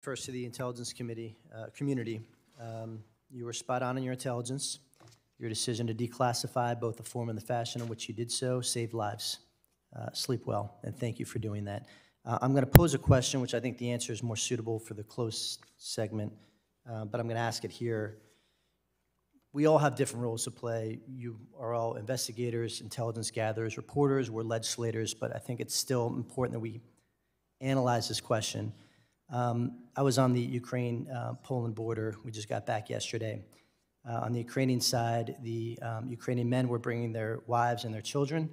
First to the intelligence community. You were spot on in your intelligence. Your decision to declassify both the form and the fashion in which you did so saved lives. Sleep well, and thank you for doing that. I'm going to pose a question, which I think the answer is more suitable for the closed segment, but I'm going to ask it here. We all have different roles to play. You are all investigators, intelligence gatherers, reporters, we're legislators, but I think it's still important that we analyze this question. I was on the Ukraine-Poland border. We just got back yesterday. On the Ukrainian side, the Ukrainian men were bringing their wives and their children,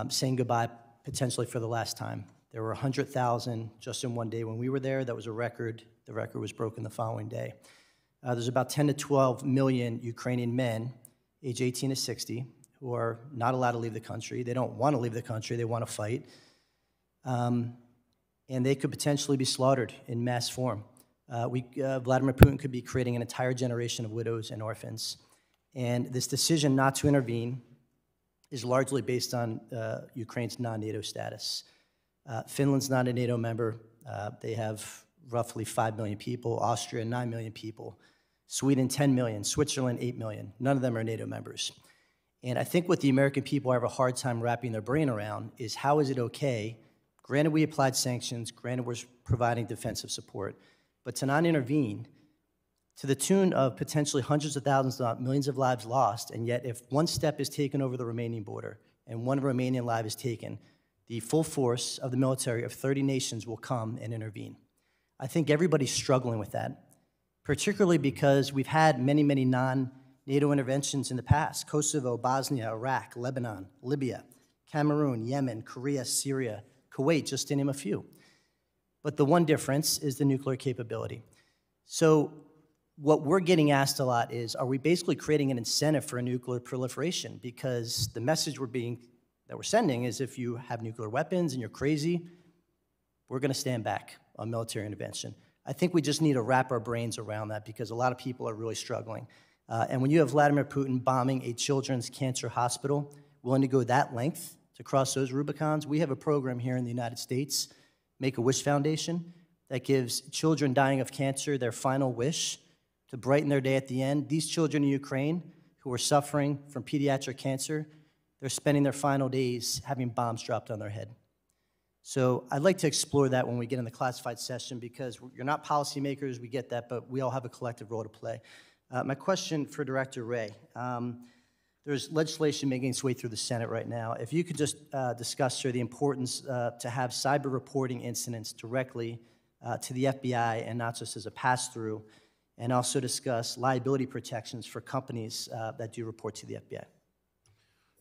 saying goodbye potentially for the last time. There were 100,000 just in one day when we were there. That was a record. The record was broken the following day. There's about 10 to 12 million Ukrainian men, age 18 to 60, who are not allowed to leave the country. They don't want to leave the country. They want to fight. And they could potentially be slaughtered in mass form. Vladimir Putin could be creating an entire generation of widows and orphans. And this decision not to intervene is largely based on Ukraine's non-NATO status. Finland's not a NATO member. They have roughly 5 million people. Austria, 9 million people. Sweden, 10 million. Switzerland, 8 million. None of them are NATO members. And I think what the American people have a hard time wrapping their brain around is how is it okay, granted we applied sanctions, granted we're providing defensive support, but to not intervene to the tune of potentially hundreds of thousands, not millions of lives lost, and yet if one step is taken over the Romanian border and one Romanian life is taken, the full force of the military of 30 nations will come and intervene. I think everybody's struggling with that, particularly because we've had many, many non-NATO interventions in the past: Kosovo, Bosnia, Iraq, Lebanon, Libya, Cameroon, Yemen, Korea, Syria, Kuwait, just to name a few. But the one difference is the nuclear capability. So what we're getting asked a lot is, are we basically creating an incentive for a nuclear proliferation? Because the message that we're sending is if you have nuclear weapons and you're crazy, we're going to stand back on military intervention. I think we just need to wrap our brains around that because a lot of people are really struggling. And when you have Vladimir Putin bombing a children's cancer hospital, willing to go that length to cross those Rubicons, we have a program here in the United States, Make-A-Wish Foundation, that gives children dying of cancer their final wish to brighten their day at the end. These children in Ukraine who are suffering from pediatric cancer, they're spending their final days having bombs dropped on their head. So I'd like to explore that when we get in the classified session because you're not policymakers, we get that, but we all have a collective role to play. My question for Director Wray. There's legislation making its way through the Senate right now. If you could just discuss, sir, the importance to have cyber reporting incidents directly to the FBI and not just as a pass-through, and also discuss liability protections for companies that do report to the FBI.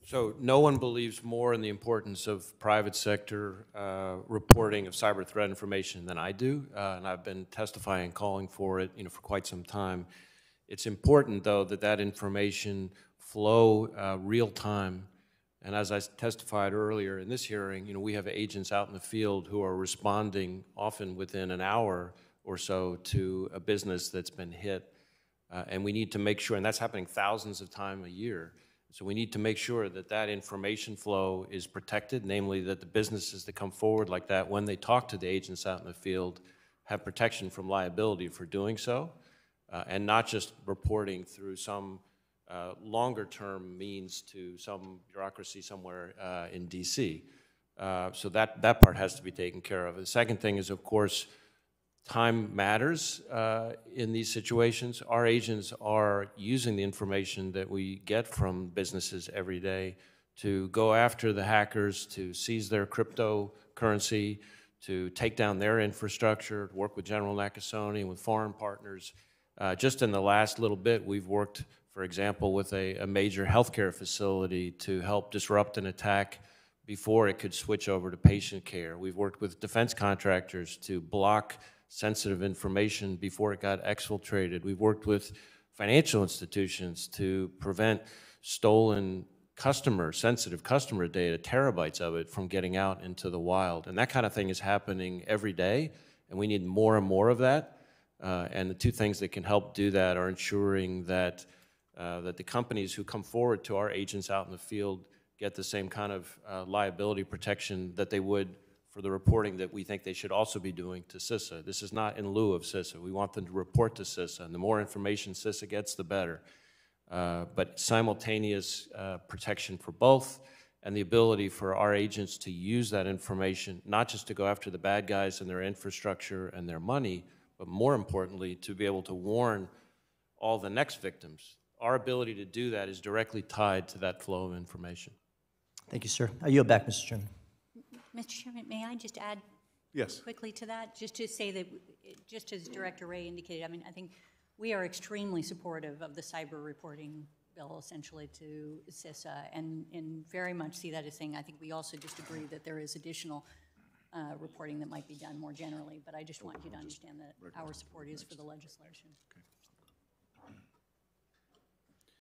So no one believes more in the importance of private sector reporting of cyber threat information than I do, and I've been testifying and calling for it, for quite some time. It's important, though, that that information flow real time. And as I testified earlier in this hearing, we have agents out in the field who are responding often within an hour or so to a business that's been hit. And we need to make sure, and that's happening thousands of times a year, so we need to make sure that that information flow is protected, namely that the businesses that come forward like that, when they talk to the agents out in the field, have protection from liability for doing so, and not just reporting through some longer-term means to some bureaucracy somewhere in D.C. So that part has to be taken care of. The second thing is, of course, time matters in these situations. Our agents are using the information that we get from businesses every day to go after the hackers, to seize their cryptocurrency, to take down their infrastructure, to work with General Nakasone and with foreign partners. Just in the last little bit, we've worked, for example, with a major healthcare facility to help disrupt an attack before it could switch over to patient care. We've worked with defense contractors to block sensitive information before it got exfiltrated. We've worked with financial institutions to prevent stolen sensitive customer data, terabytes of it, from getting out into the wild. And that kind of thing is happening every day, and we need more and more of that. And the two things that can help do that are ensuring that the companies who come forward to our agents out in the field get the same kind of liability protection that they would for the reporting that we think they should also be doing to CISA. This is not in lieu of CISA. We want them to report to CISA, and the more information CISA gets, the better. But simultaneous protection for both, and the ability for our agents to use that information, not just to go after the bad guys and their infrastructure and their money, but more importantly, to be able to warn all the next victims. Our ability to do that is directly tied to that flow of information. Thank you, sir. I yield back, Mr. Chairman. Mr. Chairman, may I just add Yes. quickly to that? Just to say that, just as Director Ray indicated, I mean, I think we are extremely supportive of the cyber reporting bill essentially to CISA and very much see that as saying, I think we also just agree that there is additional reporting that might be done more generally, but I just want you to understand that our support is for the legislation. Okay.